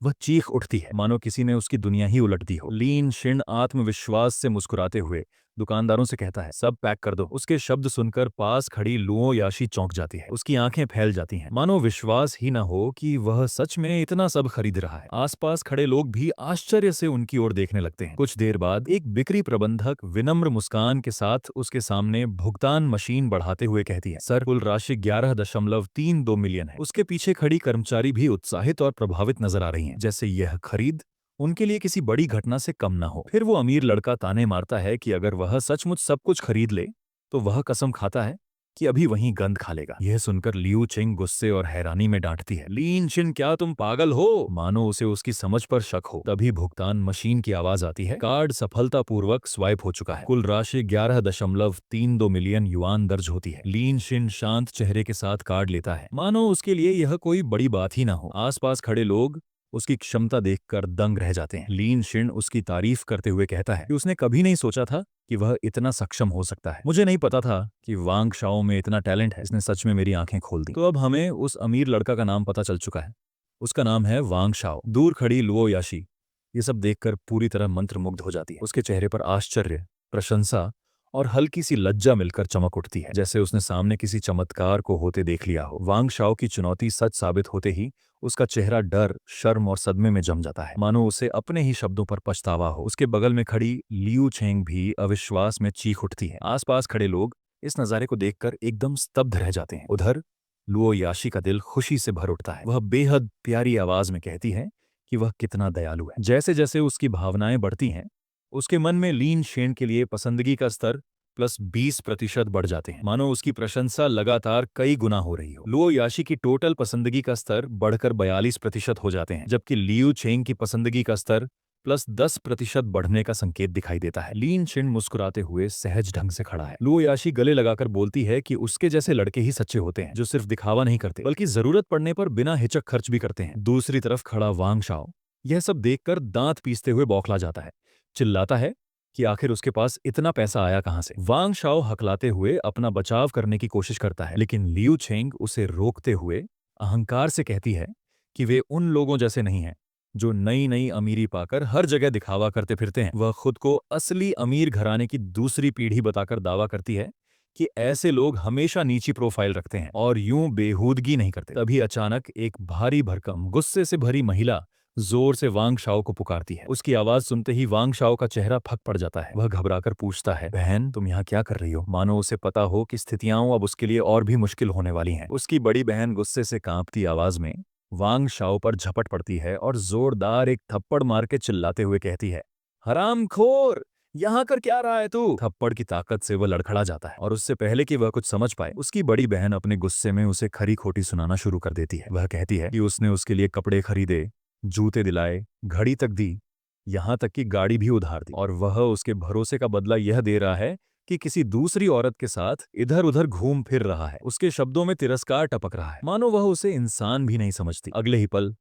वह चीख उठती है, मानो किसी ने उसकी दुनिया ही उलट दी हो। लीन शिन आत्मविश्वास से मुस्कुराते हुए दुकानदारों से कहता है, सब पैक कर दो। उसके शब्द सुनकर पास खड़ी लुओ याशी चौंक जाती है। उसकी आंखें फैल जाती हैं, मानो विश्वास ही न हो कि वह सच में इतना सब खरीद रहा है। आसपास खड़े लोग भी आश्चर्य से उनकी ओर देखने लगते हैं। कुछ देर बाद एक बिक्री प्रबंधक विनम्र मुस्कान के साथ उसके सामने भुगतान मशीन बढ़ाते हुए कहती है, सर, कुल राशि 11.32 मिलियन है। उसके पीछे खड़ी कर्मचारी भी उत्साहित और प्रभावित नजर आ रही हैं, जैसे यह खरीद उनके लिए किसी बड़ी घटना से कम ना हो। फिर वो अमीर लड़का ताने मारता है कि अगर वह सचमुच सब कुछ खरीद ले तो वह कसम खाता है कि अभी वहीं गंद खा लेगा। यह सुनकर लियू चिंग गुस्से और हैरानी में डांटती है, लीन शिन, क्या तुम पागल हो? मानो उसे उसकी समझ पर शक हो। तभी भुगतान मशीन की आवाज आती है, कार्ड सफलतापूर्वक स्वाइप हो चुका है। कुल राशि 11.32 मिलियन युआन दर्ज होती है। लीन शिन शांत चेहरे के साथ कार्ड लेता है, मानो उसके लिए यह कोई बड़ी बात ही ना हो। आसपास खड़े लोग उसकी क्षमता देखकर दंग रह जाते हैं। लीन शिन उसकी तारीफ करते हुए कहता है कि उसने कभी नहीं सोचा था कि वह इतना सक्षम हो सकता है। मुझे नहीं पता था कि वांग शाओ में इतना टैलेंट है। इसने सच में मेरी आंखें खोल दी। तो अब हमें उस अमीर लड़का का नाम पता चल चुका है। उसका नाम है वांग शाओ। दूर खड़ी लुओ याशी ये सब देखकर पूरी तरह मंत्रमुग्ध हो जाती है। उसके चेहरे पर आश्चर्य, प्रशंसा और हल्की सी लज्जा मिलकर चमक उठती है, जैसे उसने सामने किसी चमत्कार को होते देख लिया हो। वांग शाओ की चुनौती सच साबित होते ही उसका चेहरा डर, शर्म और सदमे में जम जाता है, मानो उसे अपने ही शब्दों पर पछतावा हो। उसके बगल में खड़ी लियू छेंग भी अविश्वास में चीख उठती है। आसपास खड़े लोग इस नजारे को देखकर एकदम स्तब्ध रह जाते हैं। उधर लुओ याशी का दिल खुशी से भर उठता है। वह बेहद प्यारी आवाज में कहती है कि वह कितना दयालु है। जैसे जैसे उसकी भावनाएं बढ़ती हैं, उसके मन में लीन शेन के लिए पसंदगी का स्तर +20% बढ़ जाते हैं, मानो उसकी प्रशंसा लगातार कई गुना हो रही हो। लुओ याशी की टोटल पसंदगी का स्तर बढ़कर 42% हो जाते हैं, जबकि लियू चेंग की पसंदगी का स्तर +10% बढ़ने का संकेत दिखाई देता है। लीन शिन मुस्कुराते हुए सहज ढंग से खड़ा है। लुओ याशी गले लगाकर बोलती है कि उसके जैसे लड़के ही सच्चे होते हैं, जो सिर्फ दिखावा नहीं करते बल्कि जरूरत पड़ने पर बिना हिचक खर्च भी करते हैं। दूसरी तरफ खड़ा वांग शाओ यह सब देखकर दांत पीसते हुए बौखला जाता है, चिल्लाता है कि आखिर उसके पास इतना पैसा आया कहां से। वांग शाओ हकलाते हुए अपना बचाव करने की कोशिश करता है, लेकिन लियू छेंग उसे रोकते हुए अहंकार से कहती है कि वे उन लोगों जैसे नहीं हैं जो नई नई अमीरी पाकर हर जगह दिखावा करते फिरते हैं। वह खुद को असली अमीर घराने की दूसरी पीढ़ी बताकर दावा करती है कि ऐसे लोग हमेशा नीची प्रोफाइल रखते हैं और यूं बेहूदगी नहीं करते। तभी अचानक एक भारी भरकम गुस्से से भरी महिला जोर से वांग शाओ को पुकारती है। उसकी आवाज सुनते ही वांग शाओ का चेहरा फक पड़ जाता है। वह घबराकर पूछता है, बहन, तुम यहाँ क्या कर रही हो? मानो उसे पता हो कि स्थितियां अब उसके लिए और भी मुश्किल होने वाली हैं। उसकी बड़ी बहन गुस्से से कांपती आवाज में वांग शाओ पर झपट पड़ती है और जोरदार एक थप्पड़ मार के चिल्लाते हुए कहती है, हरामखोर, यहाँ कर क्या रहा है तू? थप्पड़ की ताकत से वह लड़खड़ा जाता है और उससे पहले कि वह कुछ समझ पाए, उसकी बड़ी बहन अपने गुस्से में उसे खरी खोटी सुनाना शुरू कर देती है। वह कहती है कि उसने उसके लिए कपड़े खरीदे, जूते दिलाए, घड़ी तक दी, यहाँ तक कि गाड़ी भी उधार दी, और वह उसके भरोसे का बदला यह दे रहा है कि किसी दूसरी औरत के साथ इधर उधर घूम फिर रहा है। उसके शब्दों में तिरस्कार टपक रहा है, मानो वह उसे इंसान भी नहीं समझती। अगले ही पल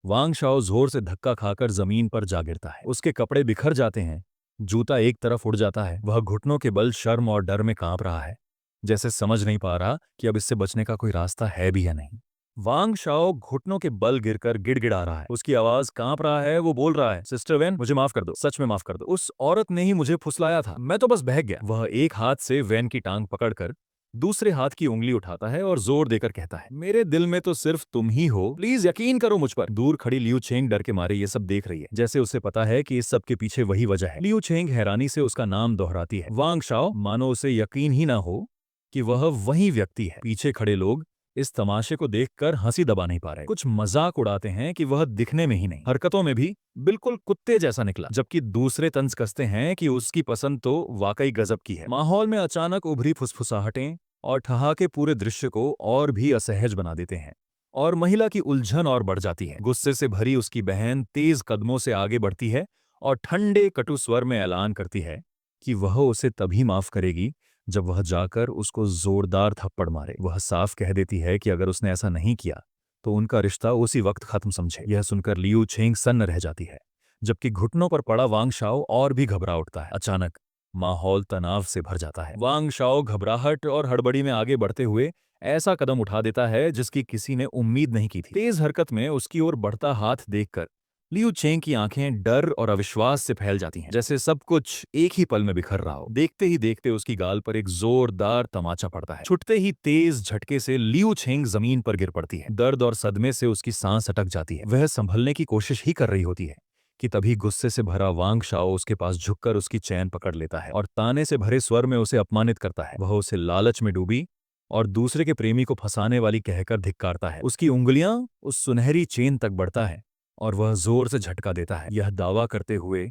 वांग शाओ जोर से धक्का खाकर जमीन पर जा गिरता है। उसके कपड़े बिखर जाते हैं, जूता एक तरफ उड़ जाता है। वह घुटनों के बल शर्म और डर में कांप रहा है, जैसे समझ नहीं पा रहा कि अब इससे बचने का कोई रास्ता है भी या नहीं। वांग शाओ घुटनों के बल गिरकर गिड़गिड़ा रहा है, उसकी आवाज कांप रहा है। वो बोल रहा है, सिस्टर वैन, मुझे माफ कर दो, सच में माफ कर दो। उस औरत ने ही मुझे फुसलाया था, मैं तो बस बहक गया। वह एक हाथ से वैन की टांग पकड़कर दूसरे हाथ की उंगली उठाता है और जोर देकर कहता है, मेरे दिल में तो सिर्फ तुम ही हो, प्लीज यकीन करो मुझ पर। दूर खड़ी लियू छेंग डर के मारे ये सब देख रही है, जैसे उसे पता है कि इस सब के पीछे वही वजह है। लियू छेंग हैरानी से उसका नाम दोहराती है, वांग शाओ, मानो उसे यकीन ही ना हो कि वह वही व्यक्ति है। पीछे खड़े लोग इस तमाशे को देखकर हंसी दबा नहीं पा रहे। कुछ मजाक उड़ाते हैं कि वह दिखने में ही नहीं, हरकतों में भी बिल्कुल कुत्ते जैसा निकला, जबकि दूसरे तंज कसते हैं कि उसकी पसंद तो वाकई गजब की है। माहौल में अचानक उभरी फुसफुसाहटें और ठहाके पूरे दृश्य को और भी असहज बना देते हैं, और महिला की उलझन और बढ़ जाती है। गुस्से से भरी उसकी बहन तेज कदमों से आगे बढ़ती है और ठंडे कटु स्वर में ऐलान करती है कि वह उसे तभी माफ करेगी जब वह जाकर उसको जोरदार थप्पड़ मारे। वह साफ कह देती है कि अगर उसने ऐसा नहीं किया तो उनका रिश्ता उसी वक्त खत्म समझे। यह सुनकर लियू छेंग सन्न रह जाती है, जबकि घुटनों पर पड़ा वांग शाओ और भी घबरा उठता है। अचानक माहौल तनाव से भर जाता है। वांग शाओ घबराहट और हड़बड़ी में आगे बढ़ते हुए ऐसा कदम उठा देता है जिसकी किसी ने उम्मीद नहीं की थी। तेज हरकत में उसकी ओर बढ़ता हाथ देखकर लियू चेंग की आंखें डर और अविश्वास से फैल जाती हैं, जैसे सब कुछ एक ही पल में बिखर रहा हो। देखते ही देखते उसकी गाल पर एक जोरदार तमाचा पड़ता है। छुटते ही तेज झटके से लियू चेंग जमीन पर गिर पड़ती है। दर्द और सदमे से उसकी सांस अटक जाती है। वह संभलने की कोशिश ही कर रही होती है कि तभी गुस्से से भरा वांग शाओ उसके पास झुककर उसकी चैन पकड़ लेता है और ताने से भरे स्वर में उसे अपमानित करता है। वह उसे लालच में डूबी और दूसरे के प्रेमी को फंसाने वाली कहकर धिक्कारता है। उसकी उंगलियां उस सुनहरी चेन तक बढ़ता है और वह जोर से झटका देता है, यह दावा करते हुए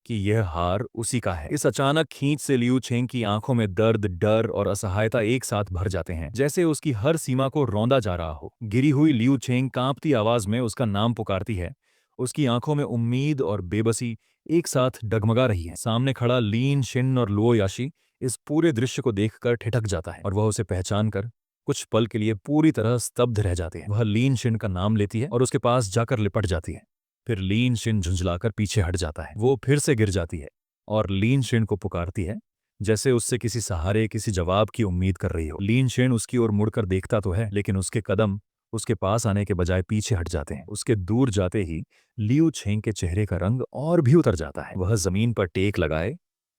कि यह हार उसी का है। इस अचानक खींच से लियू चेंग की आंखों में दर्द, डर और असहायता एक साथ भर जाते हैं, जैसे उसकी हर सीमा को रौंदा जा रहा हो। गिरी हुई लियू चेंग कांपती आवाज में उसका नाम पुकारती है। उसकी आंखों में उम्मीद और बेबसी एक साथ डगमगा रही है। सामने खड़ा लीन शिन और लुओ याशी इस पूरे दृश्य को देखकर ठिठक जाता है और वह उसे पहचान कर कुछ पल के लिए पूरी तरह स्तब्ध रह जाते हैं। वह लीन शिन का नाम लेती है और उसके पास जाकर लिपट जाती है। फिर लीन शिन झुंझलाकर पीछे हट जाता है। वो फिर से गिर जाती है और लीन शिन को पुकारती है, जैसे उससे किसी सहारे, किसी जवाब की उम्मीद कर रही हो। लीन शिन उसकी ओर मुड़कर देखता तो है, लेकिन उसके कदम उसके पास आने के बजाय पीछे हट जाते हैं। उसके दूर जाते ही लियू छेंग के चेहरे का रंग और भी उतर जाता है। वह जमीन पर टेक लगाए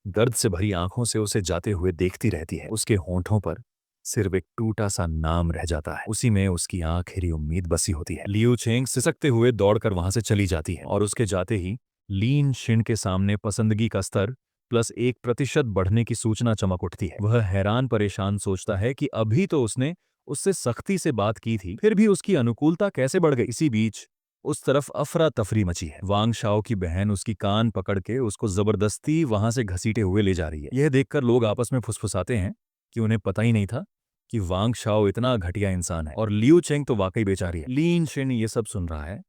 दर्द से भरी आंखों से उसे जाते हुए देखती रहती है। उसके होंठों पर सिर्फ एक टूटा सा नाम रह जाता है। उसी में उसकी आखिरी उम्मीद बसी होती है। लियू चेंग सिसकते हुए दौड़कर वहां से चली जाती है और उसके जाते ही लीन शिन के सामने पसंदगी का स्तर +1% बढ़ने की सूचना चमक उठती है। वह हैरान परेशान सोचता है कि अभी तो उसने उससे सख्ती से बात की थी, फिर भी उसकी अनुकूलता कैसे बढ़ गई। इसी बीच उस तरफ अफरा तफरी मची है। वांग शाओ की बहन उसकी कान पकड़ के उसको जबरदस्ती वहां से घसीटे हुए ले जा रही है। यह देखकर लोग आपस में फुसफुसाते हैं कि उन्हें पता ही नहीं था कि वांग शाओ इतना घटिया इंसान है और लियू चेंग तो वाकई बेचारी है। लीन शिन ये सब सुन रहा है।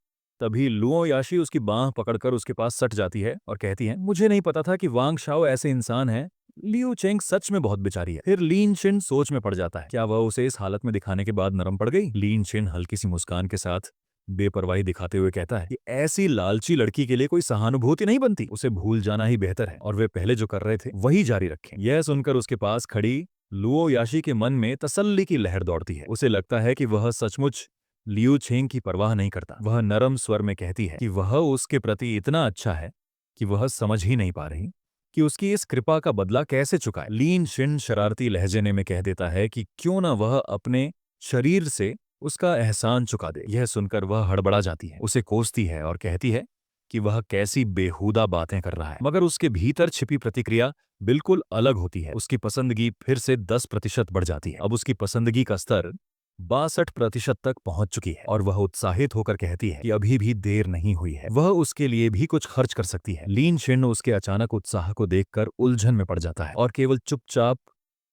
तभी लुओ याशी उसकी बांह पकड़कर उसके पास सट जाती है और कहती है, मुझे नहीं पता था कि वांग शाओ ऐसे इंसान है। लियू चेंग सच में बहुत बेचारी है। फिर लीन शिन सोच में पड़ जाता है, क्या वह उसे इस हालत में दिखाने के बाद नरम पड़ गई। लीन शिन हल्की सी मुस्कान के साथ बेपरवाही दिखाते हुए कहता है कि ऐसी लालची लड़की के लिए कोई सहानुभूति नहीं बनती, उसे भूल जाना ही बेहतर है और वे पहले जो कर रहे थे वही जारी रखें। यह सुनकर उसके पास खड़ी लुओ याशी के मन में तसल्ली की लहर दौड़ती है। उसे लगता है कि वह सचमुच लियू छेंग की परवाह नहीं करता। वह नरम स्वर में कहती है कि वह उसके प्रति इतना अच्छा है कि वह समझ ही नहीं पा रही कि उसकी इस कृपा का बदला कैसे चुकाए। लीन शिन शरारती लहजे में कह देता है कि क्यों ना वह अपने शरीर से उसका एहसान चुका दे। यह सुनकर वह हड़बड़ा जाती है, उसे कोसती है और कहती है कि वह कैसी बेहुदा बातें कर रहा है, मगर उसके भीतर छिपी प्रतिक्रिया बिल्कुल अलग होती है। उसकी पसंदगी फिर से 10% बढ़ जाती है। अब उसकी पसंदगी का स्तर 62% तक पहुंच चुकी है और वह उत्साहित होकर कहती है कि अभी भी देर नहीं हुई है, वह उसके लिए भी कुछ खर्च कर सकती है। लीन शिन उसके अचानक उत्साह को देखकर उलझन में पड़ जाता है और केवल चुपचाप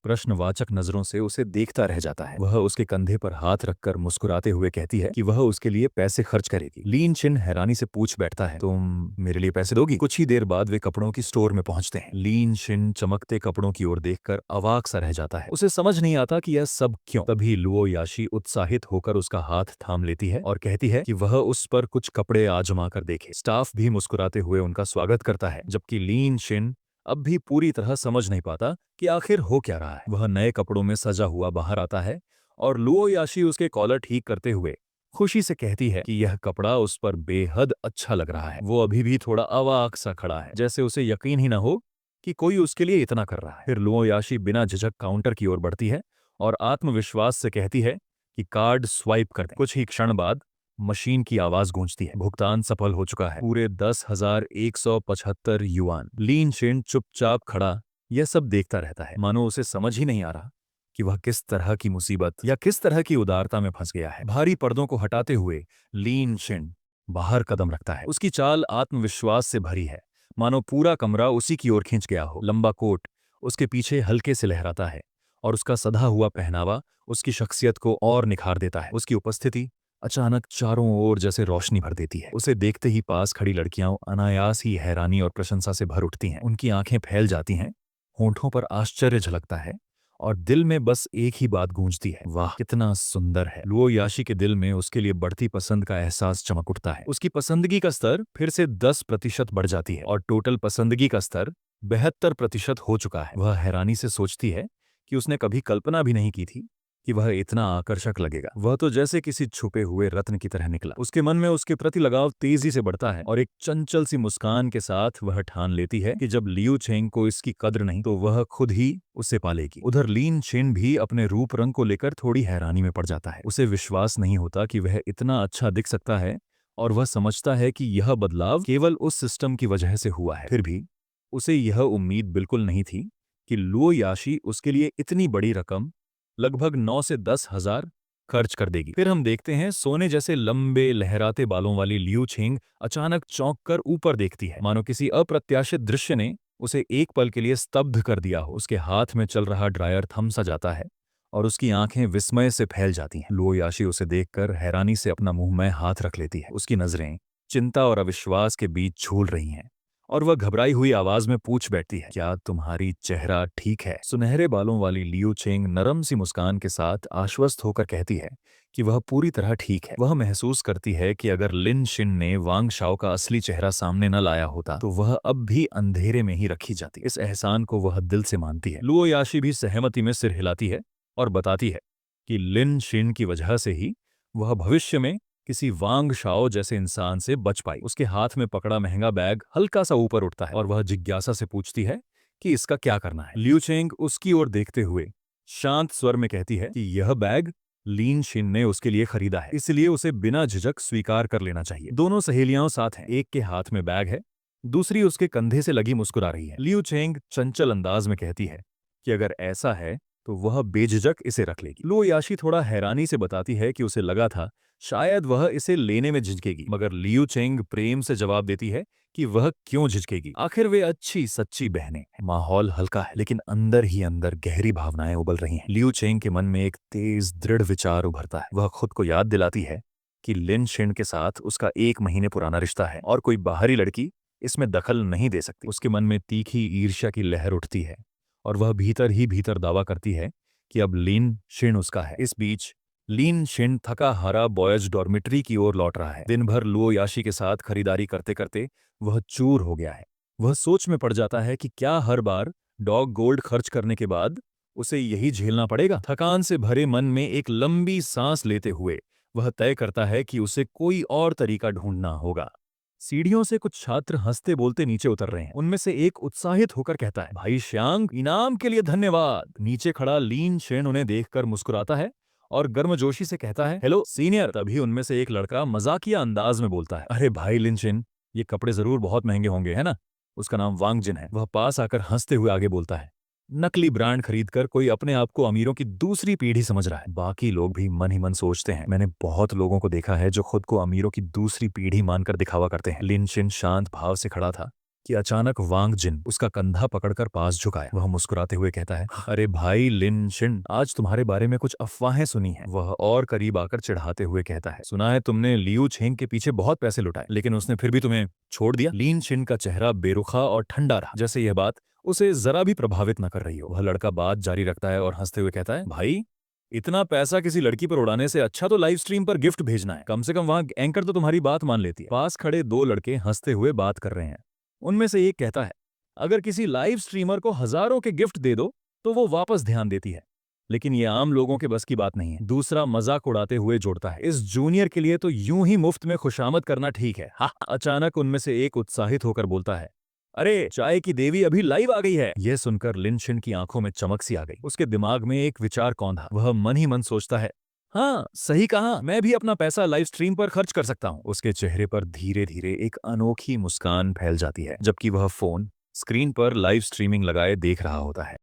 प्रश्नवाचक नजरों से उसे देखता रह जाता है। वह उसके कंधे पर हाथ रखकर मुस्कुराते हुए कहती है कि वह उसके लिए पैसे खर्च करेगी। लीन शिन हैरानी से पूछ बैठता है, तुम मेरे लिए पैसे दोगी। कुछ ही देर बाद वे कपड़ों की स्टोर में पहुंचते हैं। लीन शिन चमकते कपड़ों की ओर देखकर अवाक सा रह जाता है। उसे समझ नहीं आता कि यह सब क्यों। तभी लुओ याशी उत्साहित होकर उसका हाथ थाम लेती है और कहती है कि वह उस पर कुछ कपड़े आजमा कर देखे। स्टाफ भी मुस्कुराते हुए उनका स्वागत करता है, जबकि लीन शिन अब भी पूरी तरह समझ नहीं पाता कि आखिर हो क्या रहा है। वह नए कपड़ों में सजा हुआ बाहर आता है और लुओ याशी उसके कॉलर ठीक करते हुए खुशी से कहती है कि यह कपड़ा उस पर बेहद अच्छा लग रहा है। वो अभी भी थोड़ा अवाक सा खड़ा है, जैसे उसे यकीन ही न हो कि कोई उसके लिए इतना कर रहा है। फिर लुओ याशी बिना झिझक काउंटर की ओर बढ़ती है और आत्मविश्वास से कहती है कि कार्ड स्वाइप कर दें। कुछ ही क्षण बाद मशीन की आवाज गूंजती है। भुगतान सफल हो चुका है, पूरे 10,175 युआन। लीन शिन चुपचाप खड़ा यह सब देखता रहता है, मानो उसे समझ ही नहीं आ रहा कि वह किस तरह की मुसीबत या किस तरह की उदारता में फंस गया है। भारी पर्दों को हटाते हुए लीन शिन बाहर कदम रखता है। उसकी चाल आत्मविश्वास से भरी है, मानो पूरा कमरा उसी की ओर खींच गया हो। लंबा कोट उसके पीछे हल्के से लहराता है और उसका सधा हुआ पहनावा उसकी शख्सियत को और निखार देता है। उसकी उपस्थिति अचानक चारों ओर जैसे रोशनी भर देती है। उसे देखते ही पास खड़ी लड़कियां अनायास ही हैरानी और प्रशंसा से भर उठती हैं। उनकी आंखें फैल जाती हैं, होंठों पर आश्चर्य झलकता है और दिल में बस एक ही बात गूंजती है, वाह कितना सुंदर है। लुओ याशी के दिल में उसके लिए बढ़ती पसंद का एहसास चमक उठता है। उसकी पसंदगी का स्तर फिर से 10% बढ़ जाती है और टोटल पसंदगी का स्तर 72% हो चुका है। वह हैरानी से सोचती है कि उसने कभी कल्पना भी नहीं की थी कि वह इतना आकर्षक लगेगा। वह तो जैसे किसी छुपे हुए रत्न की तरह निकला। उसके मन में उसके प्रति लगाव तेजी से बढ़ता है और एक चंचल सी मुस्कान के साथ वह ठान लेती है कि जब लियू चेंग को इसकी कद्र नहीं तो वह खुद ही उसे पालेगी। उधर लीन शिन भी अपने रूप रंग को लेकर थोड़ी हैरानी में पड़ जाता है। उसे विश्वास नहीं होता कि वह इतना अच्छा दिख सकता है और वह समझता है कि यह बदलाव केवल उस सिस्टम की वजह से हुआ है। फिर भी उसे यह उम्मीद बिल्कुल नहीं थी कि लुओ याशी उसके लिए इतनी बड़ी रकम, लगभग 9 से 10,000 खर्च कर देगी। फिर हम देखते हैं सोने जैसे लंबे लहराते बालों वाली लियू छिंग अचानक चौंक कर ऊपर देखती है, मानो किसी अप्रत्याशित दृश्य ने उसे एक पल के लिए स्तब्ध कर दिया हो। उसके हाथ में चल रहा ड्रायर थम सा जाता है और उसकी आंखें विस्मय से फैल जाती हैं। लुओ याशी उसे देखकर हैरानी से अपना मुंह में हाथ रख लेती है। उसकी नजरें चिंता और अविश्वास के बीच झूल रही हैं और वह घबराई हुई आवाज में पूछ बैठती है, क्या तुम्हारी चेहरा ठीक है? सुनहरे बालों वाली लियू चेंग नरम सी मुस्कान के साथ आश्वस्त होकर कहती है कि वह पूरी तरह ठीक है। वह महसूस करती है कि अगर लिन शिन ने वांग शाओ का असली चेहरा सामने न लाया होता तो वह अब भी अंधेरे में ही रखी जाती। इस एहसान को वह दिल से मानती है। लुओ याशी भी सहमति में सिर हिलाती है और बताती है कि लिन शिन की वजह से ही वह भविष्य में किसी वांग शाओ जैसे इंसान से बच पाई। उसके हाथ में पकड़ा महंगा बैग हल्का सा ऊपर उठता है और वह जिज्ञासा से पूछती है कि इसका क्या करना है। लियू चेंग उसकी ओर देखते हुए शांत स्वर में कहती है कि यह बैग लीन शिन ने उसके लिए खरीदा है, इसलिए उसे बिना झिझक स्वीकार कर लेना चाहिए। दोनों सहेलियां साथ हैं, एक के हाथ में बैग है, दूसरी उसके कंधे से लगी मुस्कुरा रही है। लियू चेंग चंचल अंदाज में कहती है कि अगर ऐसा है तो वह बेझिझक इसे रख लेगी। लुओ याशी थोड़ा हैरानी से बताती है कि उसे लगा था शायद वह इसे लेने में झिझकेगी, मगर लियू चेंग प्रेम से जवाब देती है कि वह क्यों झिझकेगी, आखिर वे अच्छी सच्ची बहनें हैं। माहौल हल्का है लेकिन अंदर ही अंदर गहरी भावनाएं उबल रही हैं। लियू चेंग के मन में एक तेज दृढ़ विचार उभरता है। वह खुद को याद दिलाती है कि लिन शिन के साथ उसका 1 महीने पुराना रिश्ता है और कोई बाहरी लड़की इसमें दखल नहीं दे सकती। उसके मन में तीखी ईर्ष्या की लहर उठती है और वह भीतर ही भीतर दावा करती है कि अब लिन शिन उसका है। इस बीच लीन शिन थका हारा बॉयज डॉर्मिटरी की ओर लौट रहा है। दिन भर लुओ याशी के साथ खरीदारी करते करते वह चूर हो गया है। वह सोच में पड़ जाता है कि क्या हर बार डॉग गोल्ड खर्च करने के बाद उसे यही झेलना पड़ेगा। थकान से भरे मन में एक लंबी सांस लेते हुए वह तय करता है कि उसे कोई और तरीका ढूंढना होगा। सीढ़ियों से कुछ छात्र हंसते बोलते नीचे उतर रहे हैं। उनमें से एक उत्साहित होकर कहता है, भाई श्यांग, इनाम के लिए धन्यवाद। नीचे खड़ा लीन शेन उन्हें देखकर मुस्कुराता है और गर्मजोशी से कहता है, हेलो सीनियर। तभी उनमें से एक लड़का मजाकिया अंदाज में बोलता है, अरे भाई लिन शेन, ये कपड़े जरूर बहुत महंगे होंगे, है ना? उसका नाम वांग जिन है। वह पास आकर हंसते हुए आगे बोलता है, नकली ब्रांड खरीदकर कोई अपने आप को अमीरों की दूसरी पीढ़ी समझ रहा है। बाकी लोग भी मन ही मन सोचते हैं, मैंने बहुत लोगों को देखा है जो खुद को अमीरों की दूसरी पीढ़ी मानकर दिखावा करते हैं। लिन शिन शांत भाव से खड़ा था कि अचानक वांग जिन उसका कंधा पकड़कर पास झुकाया। वह मुस्कुराते हुए कहता है, अरे भाई लिन शिन, आज तुम्हारे बारे में कुछ अफवाहें सुनी हैं। वह और करीब आकर चिढ़ाते हुए कहता है, सुना है तुमने लियू छेंग के पीछे बहुत पैसे लुटाए, लेकिन उसने फिर भी तुम्हें छोड़ दिया। लीन शिन का चेहरा बेरुखा और ठंडा रहा, जैसे यह बात उसे जरा भी प्रभावित न कर रही हो। वह लड़का बात जारी रखता है और हंसते हुए कहता है, भाई इतना पैसा किसी लड़की पर उड़ाने से अच्छा तो लाइव स्ट्रीम पर गिफ्ट भेजना है। कम से कम वहां एंकर तो तुम्हारी बात मान लेती है। पास खड़े दो लड़के हंसते हुए बात कर रहे हैं। उनमें से एक कहता है, अगर किसी लाइव स्ट्रीमर को हजारों के गिफ्ट दे दो तो वो वापस ध्यान देती है, लेकिन ये आम लोगों के बस की बात नहीं है। दूसरा मजाक उड़ाते हुए जोड़ता है, इस जूनियर के लिए तो यूं ही मुफ्त में खुशामद करना ठीक है। हा। अचानक उनमें से एक उत्साहित होकर बोलता है, अरे चाय की देवी अभी लाइव आ गई है। यह सुनकर लिन शिन की आंखों में चमक सी आ गई। उसके दिमाग में एक विचार कौंधा। वह मन ही मन सोचता है, हाँ सही कहा, मैं भी अपना पैसा लाइव स्ट्रीम पर खर्च कर सकता हूँ। उसके चेहरे पर धीरे धीरे एक अनोखी मुस्कान फैल जाती है, जबकि वह फोन स्क्रीन पर लाइव स्ट्रीमिंग लगाए देख रहा होता है।